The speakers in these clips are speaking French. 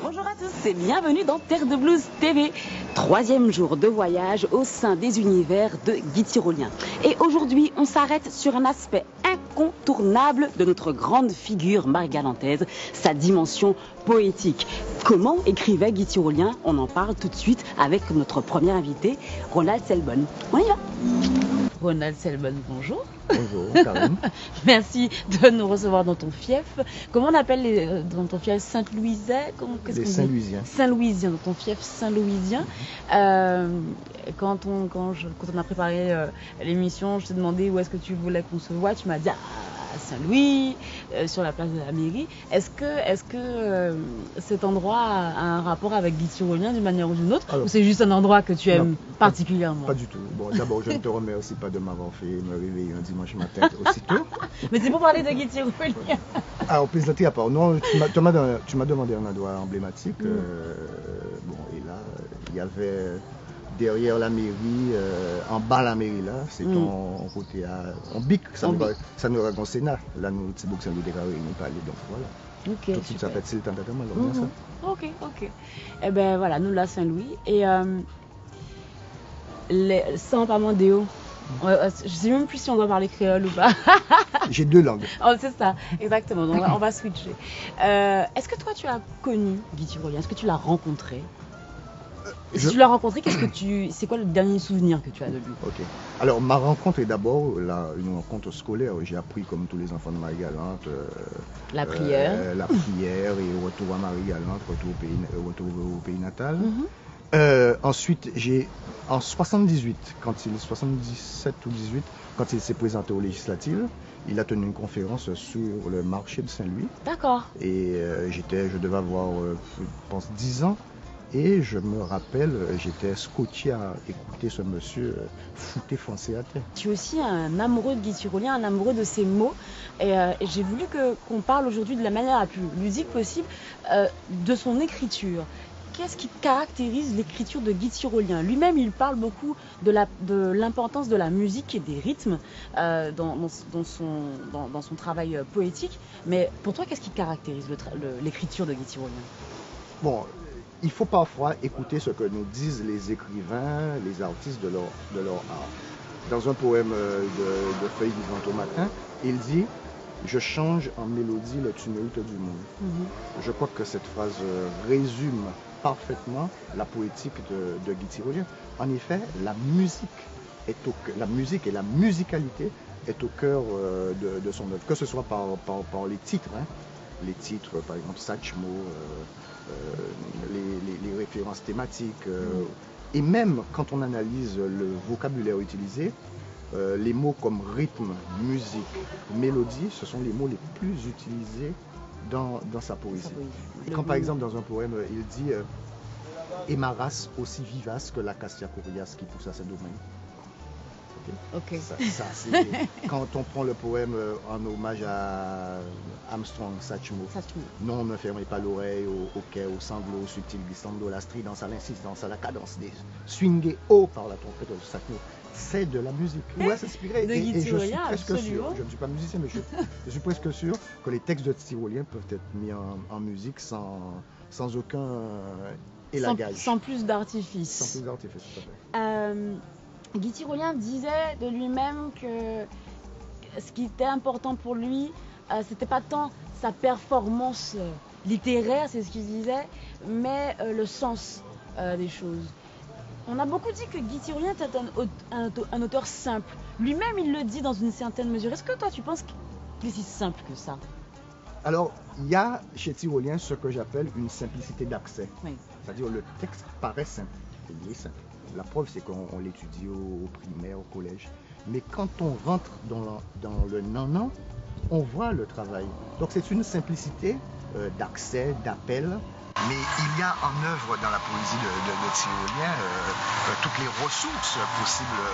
Bonjour à tous et bienvenue dans Terre de Blues TV. Troisième jour de voyage au sein des univers de Guy Tyrolien. Et aujourd'hui, on s'arrête sur un aspect incontournable de notre grande figure margalantaise, sa dimension poétique. Comment écrivait Guy Tyrolien? On en parle tout de suite avec notre premier invité, Ronald Selbonne. On y va. Ronald Selbonne, bonjour. Bonjour, Karine. Merci de nous recevoir dans ton fief. Comment on appelle dans ton fief Saint-Louisien? Les Saint-Louisiens. Saint-Louisien, dans ton fief Saint-Louisien. Quand on a préparé l'émission, je t'ai demandé où est-ce que tu voulais qu'on se voit. Tu m'as dit à Saint-Louis, sur la place de la mairie. Est-ce que cet endroit a un rapport avec Guy Tyrolien d'une manière ou d'une autre? Ou c'est juste un endroit que tu aimes particulièrement? Pas du tout. Bon, d'abord, je ne te remercie pas de m'avoir fait me réveiller un dimanche matin aussitôt. Mais c'est pour parler de Guy Tyrolien. Alors, plaisanterie à part. Non, tu m'as demandé un endroit emblématique. Bon, et là, il y avait derrière la mairie, en bas la mairie là, c'est ton côté en bic, ça nous raconte Sénat. Là, nous, c'est beaucoup ça nous déclaré, nous parler, donc voilà. Ok, tout de suite, ça fait le temps d'attendre, alors bien ça. Ok. Eh ben voilà, nous là, Saint-Louis. Et sans parler Déo. Je sais même plus si on doit parler créole ou pas. J'ai deux langues. Oh, c'est ça, exactement. Donc on va switcher. Est-ce que toi tu as connu Guy Tyrolien? Est-ce que tu l'as rencontré? Si tu l'as rencontré, c'est quoi le dernier souvenir que tu as de lui? Ok. Alors ma rencontre est d'abord une rencontre scolaire. J'ai appris comme tous les enfants de Marie-Galante. La prière. La prière et retour à Marie-Galante, retour au pays natal. Ensuite, en 78, 77 ou 18, quand il s'est présenté aux législatives, il a tenu une conférence sur le marché de Saint-Louis. D'accord. Et je devais avoir, je pense, 10 ans. Et je me rappelle, j'étais scotché à écouter ce monsieur fouter français à terre. Tu es aussi un amoureux de Guy Tyrolien, un amoureux de ses mots. Et j'ai voulu qu'on parle aujourd'hui de la manière la plus ludique possible de son écriture. Qu'est-ce qui caractérise l'écriture de Guy Tyrolien? Lui-même, il parle beaucoup de l'importance de la musique et des rythmes dans son travail poétique. Mais pour toi, qu'est-ce qui caractérise l'écriture de Guy Tyrolien? Bon, il faut parfois écouter ce que nous disent les écrivains, les artistes de leur art. Dans un poème de Feuilles vivantes au matin, il dit « Je change en mélodie le tumulte du monde ». Je crois que cette phrase résume parfaitement la poétique de Guy Tyrolien. En effet, la musique et la musicalité est au cœur de son œuvre, que ce soit par les titres. Les titres, par exemple Satchmo, les références thématiques, et même quand on analyse le vocabulaire utilisé, les mots comme rythme, musique, mélodie, ce sont les mots les plus utilisés dans sa poésie. Quand par exemple dans un poème, il dit « Et ma race aussi vivace que l'acacia coriace qui pousse à ses domaines ». Okay. Ça, c'est quand on prend le poème en hommage à Armstrong Satchmo. Non, ne fermez pas l'oreille au quai, au sanglot, au subtil glissando, la stridence à l'insistance, à la cadence des swingés haut par la trompette de Satchmo. C'est de la musique. Ouais, c'est inspiré. Et je suis presque sûr, je ne suis pas musicien, mais je suis presque sûr que les textes de Tyrolien peuvent être mis en musique sans aucun élagage. Sans plus d'artifice. Sans plus d'artifice, tout à fait. Guy Tyrolien disait de lui-même que ce qui était important pour lui, c'était pas tant sa performance littéraire, c'est ce qu'il disait, mais le sens des choses. On a beaucoup dit que Guy Tyrolien était un auteur simple. Lui-même, il le dit dans une certaine mesure. Est-ce que toi, tu penses qu'il est si simple que ça? Alors, il y a chez Tyrolien ce que j'appelle une simplicité d'accès. Oui. C'est-à-dire le texte paraît simple, il est simple. La preuve, c'est qu'on l'étudie au primaire, au collège. Mais quand on rentre dans le nanan, on voit le travail. Donc c'est une simplicité d'accès, d'appel. Mais il y a en œuvre dans la poésie de Tyrolien toutes les ressources possibles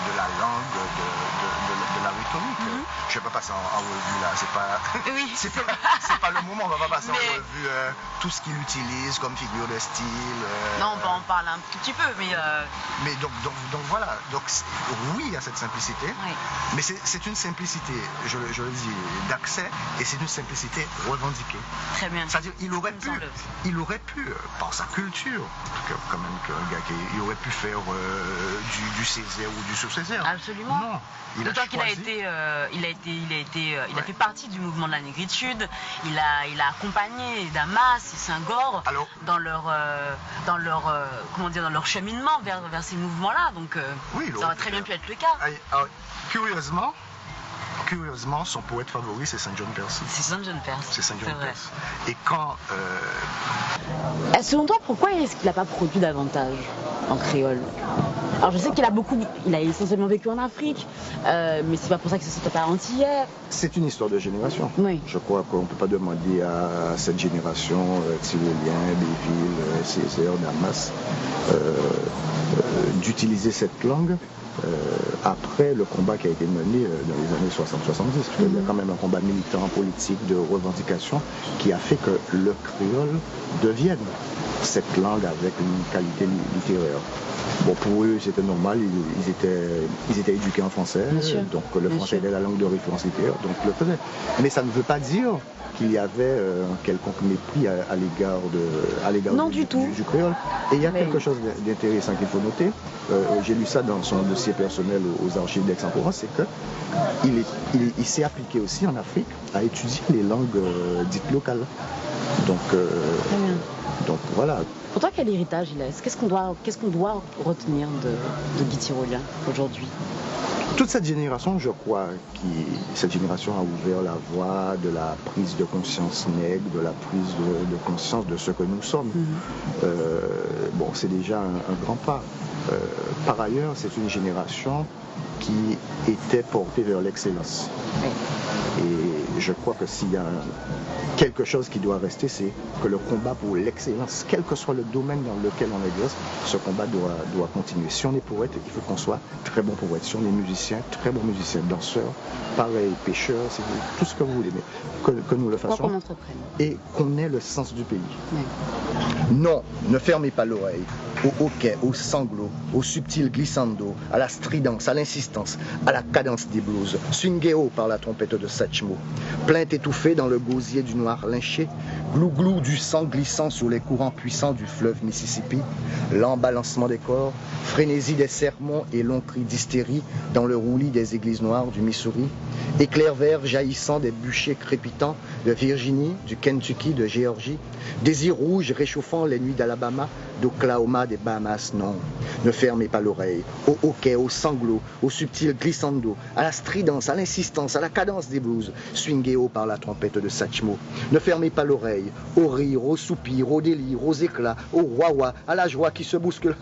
de la langue, de la rhétorique. je vais pas passer en revue là, c'est pas, Oui, c'est pas le moment, on va pas passer en Mais- revue tout ce qu'il utilise comme figure de style. Non, on peut en parler un tout petit peu, mais Mais donc voilà, donc oui, il y a cette simplicité, oui. mais c'est une simplicité, je le dis, d'accès, et c'est une simplicité revendiquée. Très bien. C'est-à-dire, il aurait Semble. pu, par sa culture, quand même qu'un gars il aurait pu faire du Césaire ou du sous-Césaire. Absolument. Non, il a D'autant qu'il a choisi. il a fait partie du mouvement de la négritude. Il a accompagné Damas et Senghor Alors, dans leur cheminement vers ces mouvements-là. Donc Oui, il ça aurait aurait pu très bien faire. pu être le cas. alors, curieusement, son poète favori, c'est Saint John Percy. C'est Saint John Perse. C'est Saint John vrai. Percy. Et quand Selon toi, pourquoi est-ce qu'il n'a pas produit davantage en créole? Alors je sais qu'il a essentiellement vécu en Afrique, mais c'est pas pour ça que c'est pas antillais. c'est une histoire de génération. Oui. Je crois qu'on ne peut pas demander à cette génération, Tyrolien, Béville, Césaire, Damas, d'utiliser cette langue après le combat qui a été mené dans les années 60-70. Il y a quand même un combat militant, politique, de revendication qui a fait que le créole devienne cette langue avec une qualité littéraire. Bon, pour eux, c'était normal, ils étaient éduqués en français, donc le français était la langue de référence littéraire, donc le faisaient. Mais ça ne veut pas dire qu'il y avait un quelconque mépris à l'égard Non, du tout. du créole. Et il y a quelque chose d'intéressant qu'il faut noter. J'ai lu ça dans son dossier personnel aux archives d'Aix-en-Provence, c'est qu'il s'est appliqué aussi en Afrique à étudier les langues dites locales. Donc voilà. Pour toi, quel héritage il laisse? Qu'est-ce qu'on doit retenir de Guy Tyrolien aujourd'hui? Toute cette génération, je crois, cette génération a ouvert la voie de la prise de conscience nègre, de la prise de conscience de ce que nous sommes. Bon, c'est déjà un grand pas. Par ailleurs, c'est une génération qui était portée vers l'excellence. Et je crois que s'il y a quelque chose qui doit rester, c'est que le combat pour l'excellence, quel que soit le domaine dans lequel on exerce, ce combat doit continuer. Si on est poète, il faut qu'on soit très bon poète. Si on est musicien, très bon musicien, danseur, pareil, pêcheur, c'est tout ce que vous voulez, mais que nous le fassions. Qu'on entreprenne. Et qu'on ait le sens du pays. Oui. Non, ne fermez pas l'oreille au hoquet, au sanglot, au subtil glissando, à la stridence, à l'insistance, à la cadence des blues. Swingéo par la trompette de Satchmo. Plainte étouffée dans le gosier du noir lynché, glou-glou du sang glissant sur les courants puissants du fleuve Mississippi, lent balancement des corps, frénésie des sermons et longs cris d'hystérie dans le roulis des églises noires du Missouri, éclairs verts jaillissant des bûchers crépitants de Virginie, du Kentucky, de Géorgie, désir rouge réchauffant les nuits d'Alabama, d'Oklahoma, des Bahamas, non. Ne fermez pas l'oreille au hoquet, au sanglot, au subtil glissando, à la stridence, à l'insistance, à la cadence des blues, swingéo par la trompette de Satchmo. Ne fermez pas l'oreille au rire, au soupir, au délire, aux éclats, au wawa, à la joie qui se bouscule,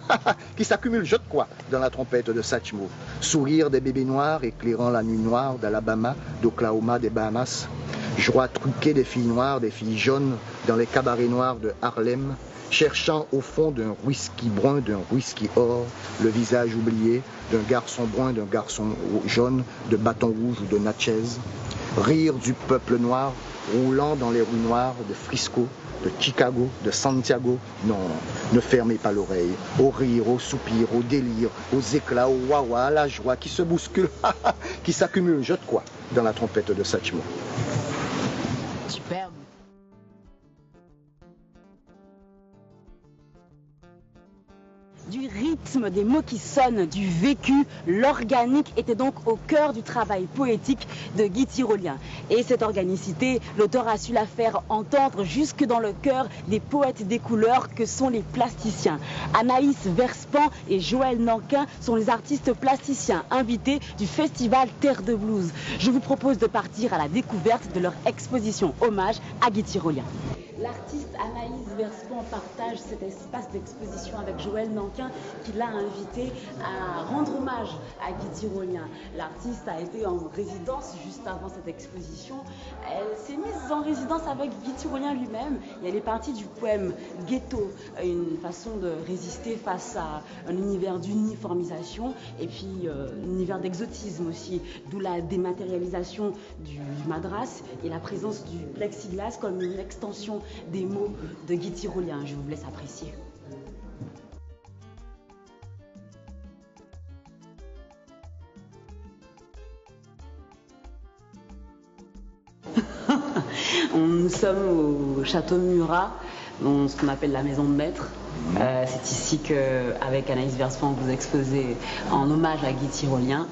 qui s'accumule, je te crois, dans la trompette de Satchmo. Sourire des bébés noirs éclairant la nuit noire d'Alabama, d'Oklahoma, des Bahamas. Joie truquée des filles noires, des filles jaunes, dans les cabarets noirs de Harlem, cherchant au fond d'un whisky brun, d'un whisky or, le visage oublié d'un garçon brun, d'un garçon jaune, de bâton rouge ou de Natchez. Rire du peuple noir, roulant dans les rues noires de Frisco, de Chicago, de Santiago. Non, ne fermez pas l'oreille au rire, au soupir, au délire, aux éclats, au wawa, à la joie qui se bouscule, qui s'accumule, je te crois, dans la trompette de Satchmo. Superbe. Du rythme, des mots qui sonnent, du vécu, l'organique était donc au cœur du travail poétique de Guy Tyrolien. Et cette organicité, l'auteur a su la faire entendre jusque dans le cœur des poètes des couleurs que sont les plasticiens. Anaïs Verspan et Joël Nankin sont les artistes plasticiens invités du festival Terre de Blues. Je vous propose de partir à la découverte de leur exposition hommage à Guy Tyrolien. L'artiste Anaïs Verspan partage cet espace d'exposition avec Joël Nankin. quelqu'un qui l'a invité à rendre hommage à Guy Tyrolien. L'artiste a été en résidence juste avant cette exposition. Elle s'est mise en résidence avec Guy Tyrolien lui-même et elle est partie du poème Ghetto, une façon de résister face à un univers d'uniformisation et puis un univers d'exotisme aussi, d'où la dématérialisation du madras et la présence du plexiglas comme une extension des mots de Guy Tyrolien. Je vous laisse apprécier. Nous sommes au château Murat, dans ce qu'on appelle la maison de maître. C'est ici qu'avec Anaïs Verspan, vous exposez en hommage à Guy Tyrolien.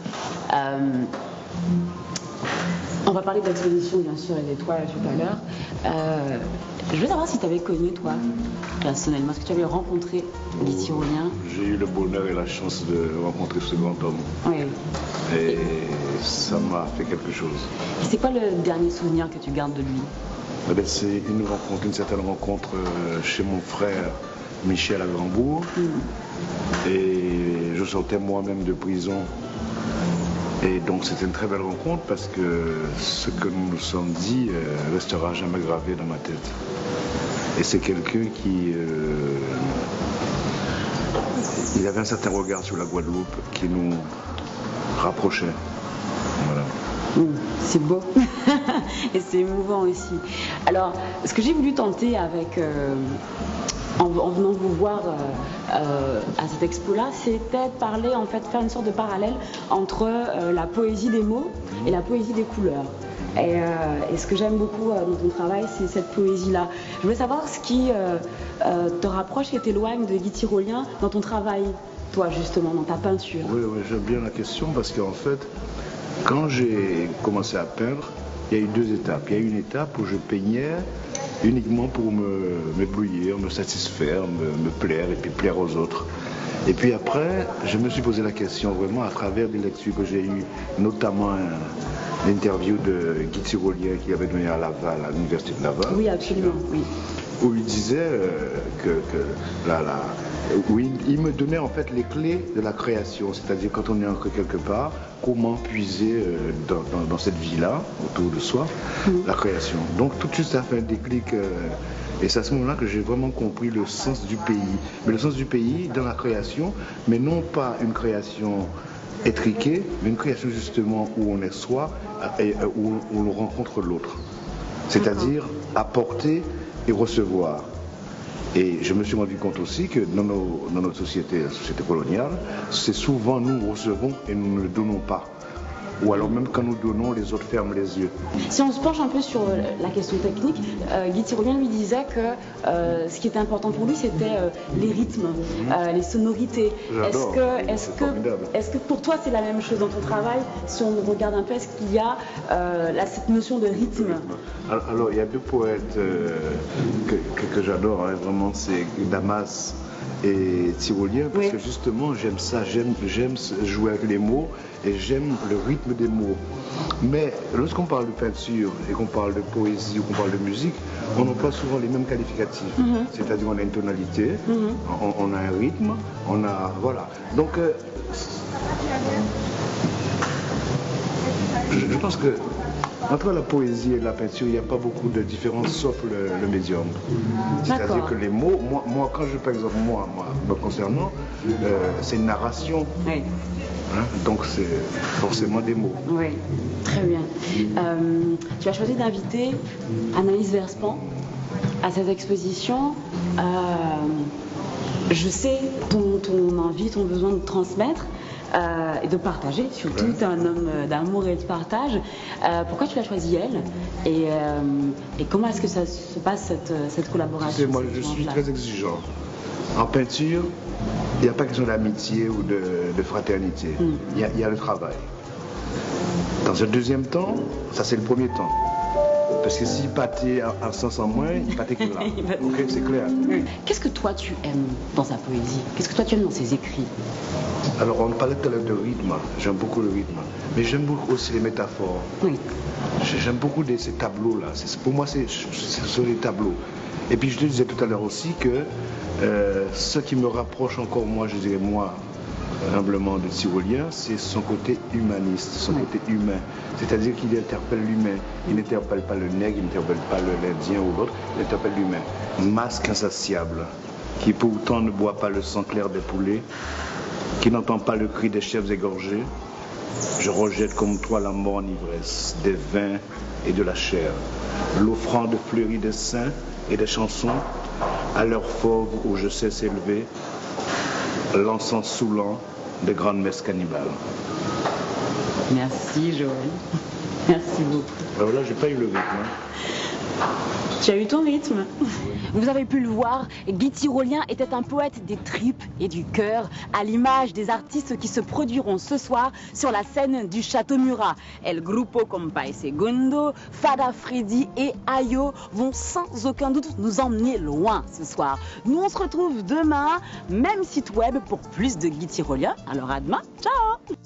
On va parler de l'exposition, bien sûr, et des toiles tout à l'heure. Je veux savoir si tu avais connu, toi, personnellement, est-ce que tu avais rencontré Guy Tyrolien? J'ai eu le bonheur et la chance de rencontrer ce grand homme. Oui. Et ça m'a fait quelque chose. Et c'est quoi le dernier souvenir que tu gardes de lui? C'est une certaine rencontre chez mon frère Michel à Grandbourg. Et je sortais moi-même de prison. Et donc c'était une très belle rencontre parce que ce que nous nous sommes dit restera jamais gravé dans ma tête. Et c'est quelqu'un qui... il avait un certain regard sur la Guadeloupe qui nous rapprochait. Voilà. C'est beau et c'est émouvant aussi. Alors, ce que j'ai voulu tenter avec... en venant vous voir à cette expo-là, c'était de parler, en fait, faire une sorte de parallèle entre la poésie des mots et la poésie des couleurs. Et ce que j'aime beaucoup dans ton travail, c'est cette poésie-là. Je voulais savoir ce qui te rapproche et t'éloigne de Guy Tyrolien dans ton travail, toi, justement, dans ta peinture. Oui, j'aime bien la question parce qu'en fait, quand j'ai commencé à peindre, il y a eu deux étapes. Il y a eu une étape où je peignais uniquement pour m'éblouir, me satisfaire, me plaire et puis plaire aux autres. Et puis après, je me suis posé la question vraiment à travers des lectures que j'ai eues, notamment l'interview de Guy Tyrolien qui avait donné à Laval, à l'université de Laval. Oui, absolument, oui. Où il disait où il me donnait en fait les clés de la création, c'est-à-dire quand on est ancré quelque part, comment puiser dans cette vie-là, autour de soi, la création. Donc tout de suite ça fait un déclic et c'est à ce moment-là que j'ai vraiment compris le sens du pays. Mais le sens du pays dans la création, mais non pas une création étriquée, mais une création justement où on est soi et où on rencontre l'autre. C'est-à-dire apporter et recevoir. Et je me suis rendu compte aussi que dans notre société, la société coloniale, c'est souvent nous recevons et nous ne donnons pas. Ou alors même quand nous donnons, les autres ferment les yeux. Si on se penche un peu sur la question technique, Guy Tyrolien lui disait que ce qui était important pour lui, c'était les rythmes, les sonorités. Est-ce que pour toi c'est la même chose dans ton travail? Si on regarde un peu, est-ce qu'il y a cette notion de rythme? Alors il y a deux poètes que j'adore, hein, vraiment, c'est Damas et Tyrolien, parce que justement j'aime ça, j'aime jouer avec les mots et j'aime le rythme des mots. Mais lorsqu'on parle de peinture et qu'on parle de poésie ou qu'on parle de musique, on emploie souvent les mêmes qualificatifs. C'est-à-dire on a une tonalité, on a un rythme, on a... Voilà. Donc je pense que entre la poésie et la peinture, il n'y a pas beaucoup de différence sauf le médium. C'est-à-dire que les mots, moi quand je, par exemple, moi me concernant, c'est une narration. Oui. Hein, donc c'est forcément des mots. Oui, très bien. Tu as choisi d'inviter Anaïs Verspan à cette exposition. Je sais ton envie, ton besoin de transmettre. Et de partager, surtout un homme d'amour et de partage. Pourquoi tu l'as choisi elle et comment est-ce que ça se passe cette collaboration? Moi je suis très exigeant. En peinture, il n'y a pas question d'amitié ou de fraternité. Il y a le travail. Dans un deuxième temps, ça c'est le premier temps. Parce que s'il pâtait à 500 moins, il pâtait que là. Ok, c'est clair. Qu'est-ce que toi tu aimes dans sa poésie? Qu'est-ce que toi tu aimes dans ses écrits? Alors, on parlait tout à l'heure de rythme. J'aime beaucoup le rythme. Mais j'aime beaucoup aussi les métaphores. Oui. J'aime beaucoup ces tableaux-là. Pour moi, ce sont les tableaux. Et puis, je te disais tout à l'heure aussi que ce qui me rapproche encore, moi, je dirais, moi, humblement, de Tyrolien, c'est son côté humaniste, son côté humain. C'est-à-dire qu'il interpelle l'humain. Il n'interpelle pas le nègre, il n'interpelle pas l'Indien ou l'autre, il interpelle l'humain. Masque insatiable, qui pourtant ne boit pas le sang clair des poulets, qui n'entend pas le cri des chèvres égorgés. Je rejette comme toi la mort en ivresse, des vins et de la chair. L'offrande fleurie des saints et des chansons, à l'heure fauve où je sais s'élever, l'encens saoulant des grandes messes cannibales. Merci Joël. Merci beaucoup. Alors là, j'ai pas eu le rythme. Tu as eu ton rythme. Vous avez pu le voir, Guy Tyrolien était un poète des tripes et du cœur, à l'image des artistes qui se produiront ce soir sur la scène du Château Murat. El Grupo Compay Segundo, Fada Freddy et Ayo vont sans aucun doute nous emmener loin ce soir. Nous on se retrouve demain, même site web pour plus de Guy Tyrolien. Alors à demain, ciao!